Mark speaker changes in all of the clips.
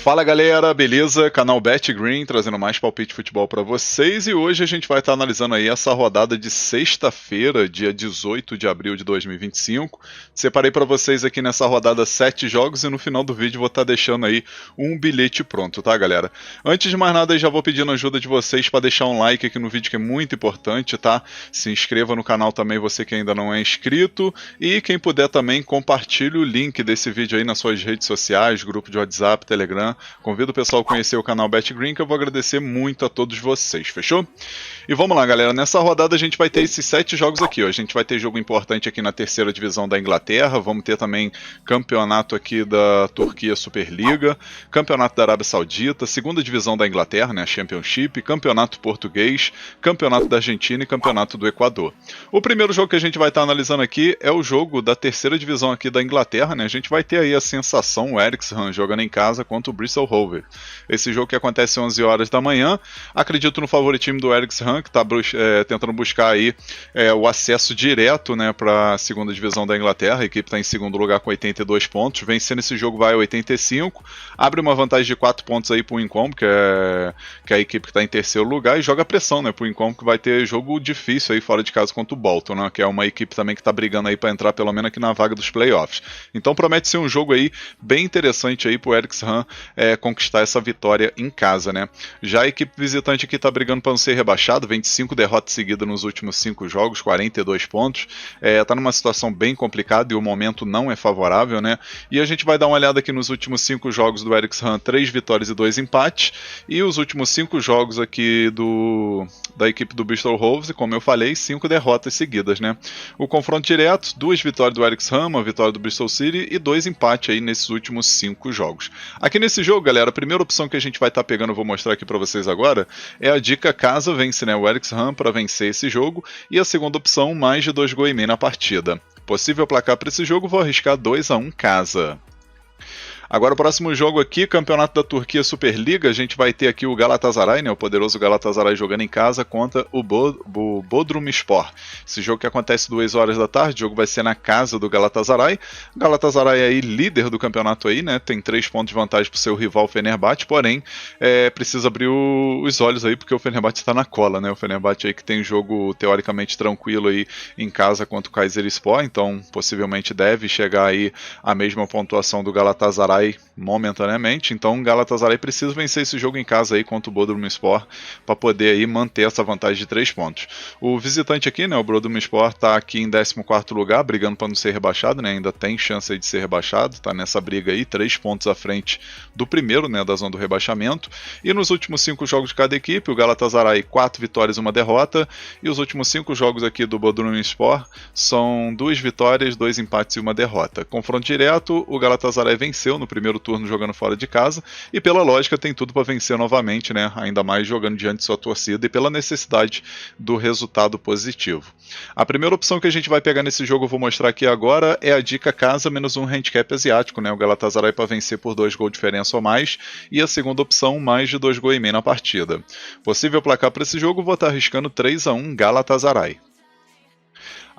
Speaker 1: Fala galera, beleza? Canal Bet Green trazendo mais palpite de futebol para vocês, e hoje a gente vai estar analisando aí essa rodada de sexta-feira, dia 18 de abril de 2025. Separei para vocês aqui nessa rodada 7 jogos e no final do vídeo vou estar deixando aí um bilhete pronto, tá galera? Antes de mais nada, eu já vou pedindo ajuda de vocês para deixar um like aqui no vídeo, que é muito importante, tá? Se inscreva no canal também, você que ainda não é inscrito, e quem puder também compartilhe o link desse vídeo aí nas suas redes sociais, grupo de WhatsApp, Telegram. Convido o pessoal a conhecer o canal Bet Green, que eu vou agradecer muito a todos vocês, fechou? E vamos lá galera, nessa rodada a gente vai ter esses 7 jogos aqui, ó. A gente vai ter jogo importante aqui na terceira divisão da Inglaterra, vamos ter também campeonato aqui da Turquia Superliga, campeonato da Arábia Saudita, segunda divisão da Inglaterra, né, a Championship, campeonato português, campeonato da Argentina e campeonato do Equador. O primeiro jogo que a gente vai estar analisando aqui é o jogo da terceira divisão aqui da Inglaterra, né? A gente vai ter aí a sensação, o Wrexham jogando em casa contra o Bristol Rovers. Esse jogo que acontece às 11 horas da manhã. Acredito no favoritismo do Wrexham, que está tentando buscar aí o acesso direto, né, para a segunda divisão da Inglaterra. A equipe está em segundo lugar com 82 pontos. Vencendo esse jogo vai a 85. Abre uma vantagem de 4 pontos aí para o Wycombe, que é a equipe que está em terceiro lugar, e joga pressão, né, para o Wycombe, que vai ter jogo difícil aí fora de casa contra o Bolton, né, que é uma equipe também que está brigando aí para entrar pelo menos aqui na vaga dos playoffs. Então promete ser um jogo aí bem interessante aí para o Wrexham conquistar essa vitória em casa, né? Já a equipe visitante aqui está brigando para não ser rebaixado, 25 derrotas seguidas nos últimos 5 jogos, 42 pontos, está numa situação bem complicada e o momento não é favorável, né? E a gente vai dar uma olhada aqui nos últimos 5 jogos do Wrexham, 3 vitórias e 2 empates, e os últimos 5 jogos aqui da equipe do Bristol Rovers, e como eu falei, 5 derrotas seguidas, né? O confronto direto, 2 vitórias do Wrexham, uma vitória do Bristol City e 2 empates aí nesses últimos 5 jogos. Aqui nesse jogo, galera, a primeira opção que a gente vai estar pegando, eu vou mostrar aqui para vocês agora, é a dica casa vence, né, o Wrexham para vencer esse jogo, e a segunda opção, mais de 2 gols e meio na partida. Possível placar para esse jogo, vou arriscar 2-1 casa. Agora o próximo jogo aqui, campeonato da Turquia Superliga, a gente vai ter aqui o Galatasaray, né, o poderoso Galatasaray jogando em casa contra o Bodrumspor. Esse jogo que acontece 2 horas da tarde, o jogo vai ser na casa do Galatasaray. O Galatasaray é aí líder do campeonato aí, né, tem 3 pontos de vantagem para o seu rival Fenerbahçe, porém precisa abrir os olhos aí porque o Fenerbahçe está na cola, né, o Fenerbahçe aí que tem jogo teoricamente tranquilo aí em casa contra o Kayserispor, então possivelmente deve chegar aí a mesma pontuação do Galatasaray momentaneamente, então o Galatasaray precisa vencer esse jogo em casa aí contra o Bodrumspor para poder aí manter essa vantagem de 3 pontos. O visitante aqui, né, o Bodrumspor, está aqui em 14º lugar, brigando para não ser rebaixado, né, ainda tem chance aí de ser rebaixado, está nessa briga aí, 3 pontos à frente do primeiro, né, da zona do rebaixamento. E nos últimos 5 jogos de cada equipe, o Galatasaray 4 vitórias e 1 derrota, e os últimos 5 jogos aqui do Bodrumspor são 2 vitórias, 2 empates e 1 derrota. Confronto direto, o Galatasaray venceu no primeiro turno jogando fora de casa, e pela lógica tem tudo para vencer novamente, né? Ainda mais jogando diante de sua torcida e pela necessidade do resultado positivo. A primeira opção que a gente vai pegar nesse jogo, eu vou mostrar aqui agora, é a dica casa menos 1 handicap asiático, né? O Galatasaray para vencer por 2 gols de diferença ou mais, e a segunda opção, mais de 2 gols e meio na partida. Possível placar para esse jogo, vou estar arriscando 3-1 Galatasaray.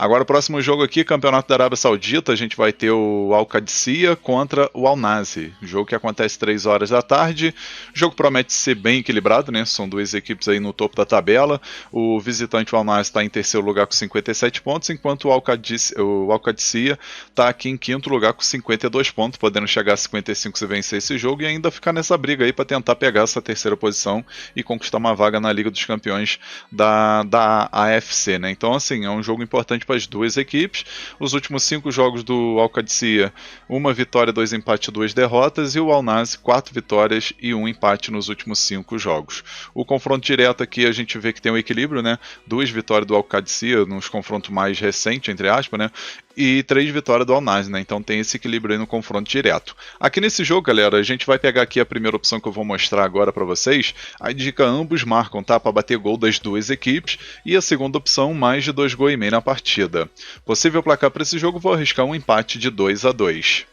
Speaker 1: Agora o próximo jogo aqui, campeonato da Arábia Saudita, a gente vai ter o Al-Qadisiyah contra o Al-Nassr, jogo que acontece 3 horas da tarde. O jogo promete ser bem equilibrado, né? São 2 equipes aí no topo da tabela. O visitante, o Al-Nassr, está em terceiro lugar com 57 pontos, enquanto o Al-Qadisiyah está aqui em 5º lugar com 52 pontos, podendo chegar a 55 se vencer esse jogo e ainda ficar nessa briga aí para tentar pegar essa terceira posição e conquistar uma vaga na Liga dos Campeões da AFC, né? Então, assim, é um jogo importante para as 2 equipes. Os últimos 5 jogos do Al-Qadisiyah, 1 vitória, 2 empates e 2 derrotas, e o Al-Nassr, 4 vitórias e 1 empate nos últimos 5 jogos. O confronto direto aqui a gente vê que tem um equilíbrio, né? 2 vitórias do Al-Qadisiyah nos confrontos mais recentes, entre aspas, né? e 3 vitórias do Al Nassr, né? Então tem esse equilíbrio aí no confronto direto. Aqui nesse jogo, galera, a gente vai pegar aqui a primeira opção que eu vou mostrar agora para vocês. A dica ambos marcam, tá? Para bater gol das duas equipes. E a segunda opção, mais de 2,5 gols na partida. Possível placar para esse jogo, vou arriscar um empate de 2-2.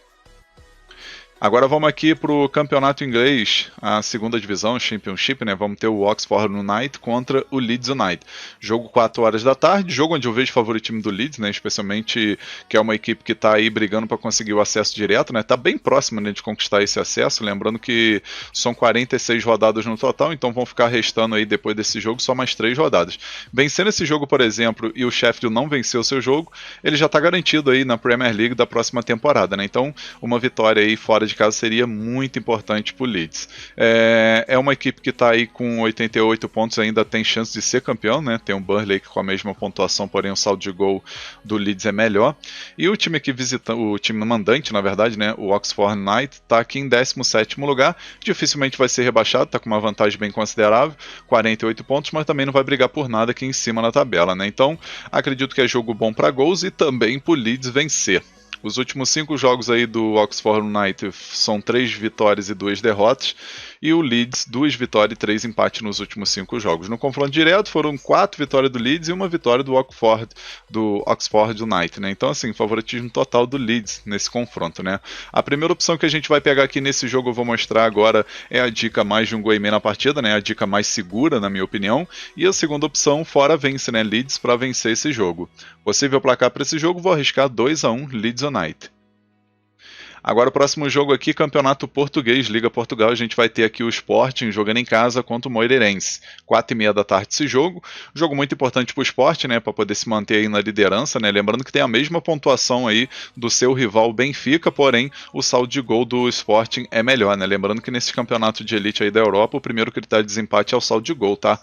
Speaker 1: Agora vamos aqui para o campeonato inglês, a segunda divisão, Championship, né? Vamos ter o Oxford United contra o Leeds United. Jogo 4 horas da tarde, jogo onde eu vejo favoritismo do Leeds, né? Especialmente que é uma equipe que está aí brigando para conseguir o acesso direto, né? Está bem próxima, né, de conquistar esse acesso, lembrando que são 46 rodadas no total, então vão ficar restando aí depois desse jogo só mais 3 rodadas. Vencendo esse jogo, por exemplo, e o Sheffield não venceu o seu jogo, ele já está garantido aí na Premier League da próxima temporada, né? Então uma vitória aí fora de casa seria muito importante para o Leeds. É uma equipe que está aí com 88 pontos, ainda tem chance de ser campeão, né? Tem um Burnley com a mesma pontuação, porém o saldo de gol do Leeds é melhor. E o time aqui visitando, o time mandante, na verdade, né? O Oxford United está aqui em 17º lugar, dificilmente vai ser rebaixado, está com uma vantagem bem considerável, 48 pontos, mas também não vai brigar por nada aqui em cima na tabela, né? Então acredito que é jogo bom para gols e também para o Leeds vencer. Os últimos 5 jogos aí do Oxford United são 3 vitórias e 2 derrotas, e o Leeds 2 vitórias e 3 empates nos últimos 5 jogos. No confronto direto foram 4 vitórias do Leeds e 1 vitória do Oxford United, né? Então assim, favoritismo total do Leeds nesse confronto, né? A primeira opção que a gente vai pegar aqui nesse jogo, eu vou mostrar agora, é a dica mais de 1,5 gols na partida, né? A dica mais segura, na minha opinião, e a segunda opção, fora vence, né? Leeds para vencer esse jogo. Possível placar para esse jogo, vou arriscar 2-1 Leeds United. Agora o próximo jogo aqui, Campeonato Português, Liga Portugal, a gente vai ter aqui o Sporting jogando em casa contra o Moreirense. 4h30 da tarde esse jogo. Jogo muito importante para o Sporting, né, para poder se manter aí na liderança, né, lembrando que tem a mesma pontuação aí do seu rival Benfica, porém o saldo de gol do Sporting é melhor, né, lembrando que nesse campeonato de elite aí da Europa, o primeiro critério de desempate é o saldo de gol, tá?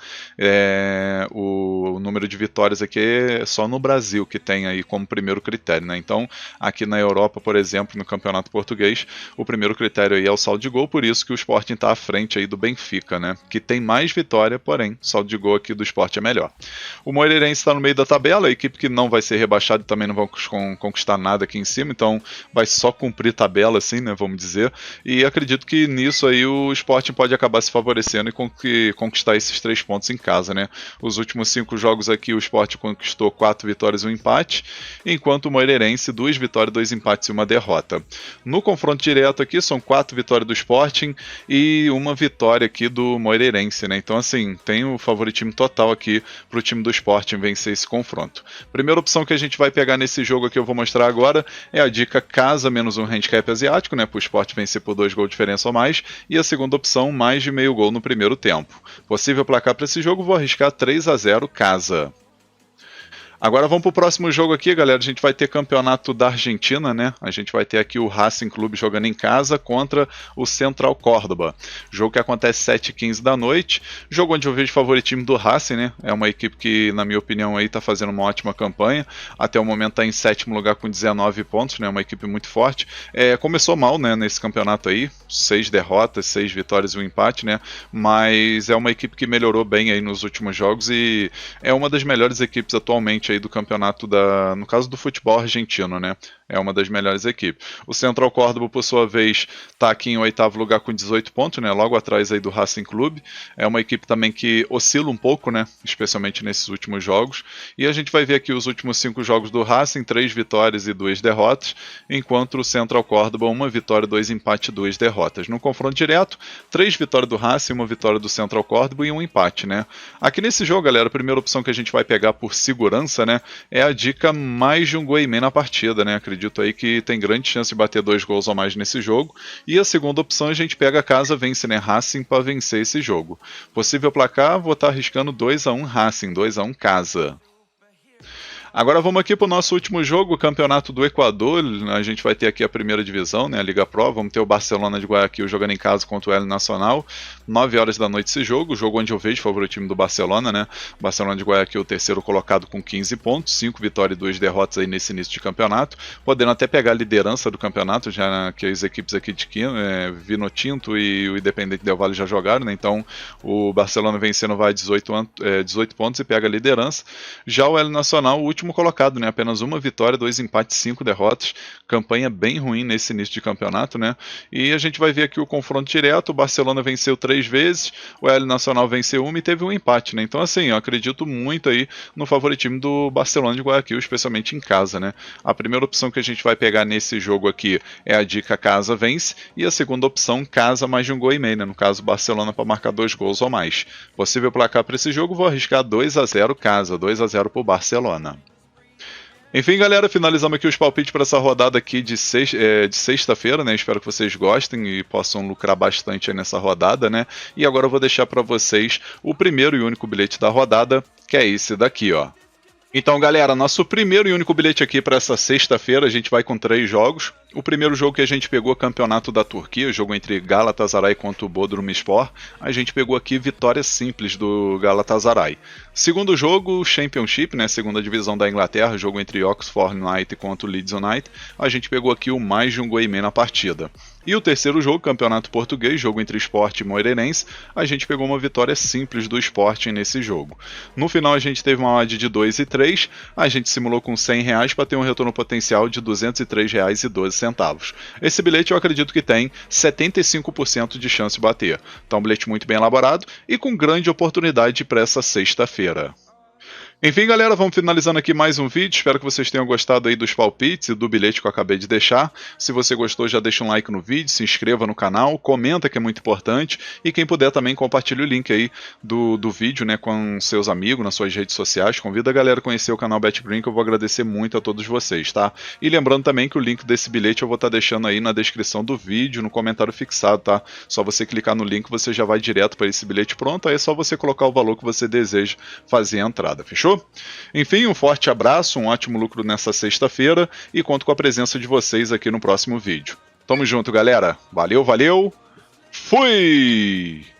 Speaker 1: O número de vitórias aqui é só no Brasil que tem aí como primeiro critério, né, então aqui na Europa, por exemplo, no Campeonato Português, o primeiro critério aí é o saldo de gol, por isso que o Sporting está à frente aí do Benfica, né? Que tem mais vitória, porém, o saldo de gol aqui do Sporting é melhor. O Moreirense está no meio da tabela, a equipe que não vai ser rebaixada e também não vai conquistar nada aqui em cima, então vai só cumprir tabela, assim, né? Vamos dizer. E acredito que nisso aí o Sporting pode acabar se favorecendo e conquistar esses 3 pontos em casa, né? Os últimos 5 jogos aqui o Sporting conquistou 4 vitórias e 1 empate, enquanto o Moreirense 2 vitórias, 2 empates e 1 derrota. No confronto direto aqui são 4 vitórias do Sporting e 1 vitória aqui do Moreirense, né? Então assim, tem o favoritismo total aqui para o time do Sporting vencer esse confronto. Primeira opção que a gente vai pegar nesse jogo aqui, eu vou mostrar agora, é a dica casa menos um handicap asiático, né? Para o Sporting vencer por 2 gols de diferença ou mais, e a segunda opção, mais de meio gol no primeiro tempo. Possível placar para esse jogo, vou arriscar 3-0 casa. Agora vamos para o próximo jogo aqui, galera. A gente vai ter campeonato da Argentina, né? A gente vai ter aqui o Racing Clube jogando em casa contra o Central Córdoba. Jogo que acontece 7h15 da noite. Jogo onde eu vejo favoritismo do Racing, né? É uma equipe que, na minha opinião, aí está fazendo uma ótima campanha. Até o momento está em 7º lugar com 19 pontos, né? Uma equipe muito forte. Começou mal, né? Nesse campeonato aí. 6 derrotas, 6 vitórias e 1 empate, né? Mas é uma equipe que melhorou bem aí nos últimos jogos e é uma das melhores equipes atualmente aí do campeonato no caso do futebol argentino, né? É uma das melhores equipes. O Central Córdoba, por sua vez, está aqui em 8º lugar com 18 pontos, né? Logo atrás aí do Racing Clube. É uma equipe também que oscila um pouco, né? Especialmente nesses últimos jogos. E a gente vai ver aqui os últimos 5 jogos do Racing, 3 vitórias e 2 derrotas, enquanto o Central Córdoba, 1 vitória, 2 empates e 2 derrotas. No confronto direto, 3 vitórias do Racing, 1 vitória do Central Córdoba e 1 empate, né? Aqui nesse jogo, galera, a primeira opção que a gente vai pegar por segurança, né? É a dica mais de 1,5 gols na partida, né? Acredito aí que tem grande chance de bater 2 gols ou mais nesse jogo. E a segunda opção a gente pega a casa, vence, né? Racing para vencer esse jogo. Possível placar, vou estar arriscando 2-1 Racing, 2-1 casa. Agora vamos aqui para o nosso último jogo, o Campeonato do Equador. A gente vai ter aqui a primeira divisão, né, a Liga Pro. Vamos ter o Barcelona de Guayaquil jogando em casa contra o El Nacional. 9 horas da noite esse jogo, o jogo onde eu vejo favoritismo do Barcelona, né? Barcelona de Guayaquil, o terceiro colocado com 15 pontos, 5 vitórias e 2 derrotas aí nesse início de campeonato, podendo até pegar a liderança do campeonato, já que as equipes aqui de Vinotinto e o Independente Del Valle já jogaram, né? Então o Barcelona vencendo vai 18 pontos e pega a liderança. Já o El Nacional, o último último colocado, né? Apenas uma vitória, 2 empates, 5 derrotas. Campanha bem ruim nesse início de campeonato, né? E a gente vai ver aqui o confronto direto. O Barcelona venceu 3 vezes, o El Nacional venceu 1 e teve um empate, né? Então, assim, eu acredito muito aí no favoritismo do Barcelona de Guayaquil, especialmente em casa, né? A primeira opção que a gente vai pegar nesse jogo aqui é a dica casa vence, e a segunda opção, casa mais de 1,5 gols, né? No caso, Barcelona para marcar 2 gols ou mais. Possível placar para esse jogo, vou arriscar 2-0 casa, 2-0 para o Barcelona. Enfim, galera, finalizamos aqui os palpites para essa rodada aqui de sexta-feira, né? Espero que vocês gostem e possam lucrar bastante aí nessa rodada, né? E agora eu vou deixar para vocês o primeiro e único bilhete da rodada, que é esse daqui, ó. Então, galera, nosso primeiro e único bilhete aqui para essa sexta-feira, a gente vai com 3 jogos. O primeiro jogo que a gente pegou, Campeonato da Turquia, jogo entre Galatasaray contra o Bodrumspor. A gente pegou aqui vitória simples do Galatasaray. Segundo jogo, Championship, né, segunda divisão da Inglaterra, jogo entre Oxford United contra o Leeds United. A gente pegou aqui o mais de 1,5 gols na partida. E o terceiro jogo, Campeonato Português, jogo entre Sport e Moreirense, a gente pegou uma vitória simples do Sporting nesse jogo. No final a gente teve uma odd de 2 e 3, a gente simulou com R$100 para ter um retorno potencial de R$203,12. Esse bilhete eu acredito que tem 75% de chance de bater. Então um bilhete muito bem elaborado e com grande oportunidade para essa sexta-feira. Enfim, galera, vamos finalizando aqui mais um vídeo. Espero que vocês tenham gostado aí dos palpites e do bilhete que eu acabei de deixar. Se você gostou, já deixa um like no vídeo, se inscreva no canal, comenta que é muito importante. E quem puder também compartilhe o link aí do vídeo, né, com seus amigos nas suas redes sociais. Convida a galera a conhecer o canal BetGreen, que eu vou agradecer muito a todos vocês, tá? E lembrando também que o link desse bilhete eu vou estar deixando aí na descrição do vídeo, no comentário fixado, tá? Só você clicar no link, você já vai direto para esse bilhete pronto. Aí é só você colocar o valor que você deseja fazer a entrada, fechou? Enfim, um forte abraço, um ótimo lucro nessa sexta-feira e conto com a presença de vocês aqui no próximo vídeo. Tamo junto, galera. Valeu, valeu. Fui!